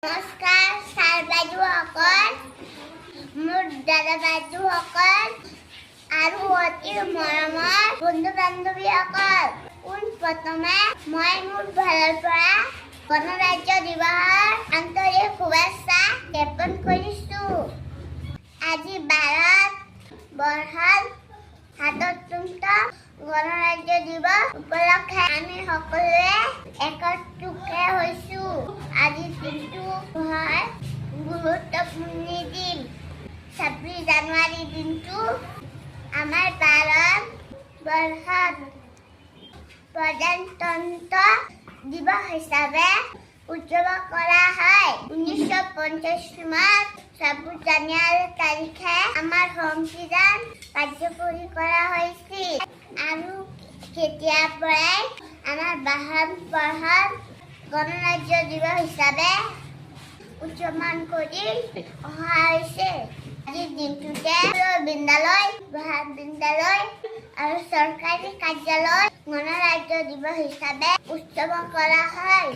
নমস্কাৰ ছাৰ বাইদেউসকল, মোৰ দাদা বাইদেউসকল আৰু অতি মৰমৰ বন্ধু বান্ধৱীসকল, পোনপ্ৰথমে মই মোৰ ফালৰ পৰা গণৰাজ্য দিৱসৰ আন্তৰিক শুভেচ্ছা জ্ঞাপন কৰিছোঁ। আজি ভাৰতবৰ্ষৰ ৭৭তম গণৰাজ্য দিৱস উপলক্ষে আমি সকলোৱে একত্ৰিত হৈছোঁ। আজিৰ দিনটো হয় গুৰুত্বপূৰ্ণ দিন। ২৬ জানুৱাৰী দিনটো আমাৰ ভাৰতবৰ্ষত প্ৰজাতন্ত্ৰ দিৱস হিচাপে উদযাপন কৰা হয়। ১৯৫০ চনত ২৬ জানুৱাৰী তাৰিখে আমাৰ সংবিধান কাৰ্যকৰী কৰা হৈছিল আৰু তেতিয়াৰ পৰাই আমাৰ ভাৰতবৰ্ষত গণৰাজ্য দিৱস হিচাপে উদযাপন কৰি অহা হৈছে। আজিৰ দিনটোতে বিদ্যালয়, মহাবিদ্যালয় আৰু চৰকাৰী কাৰ্যালয় গণৰাজ্য দিৱস হিচাপে উদযাপন কৰা হয়।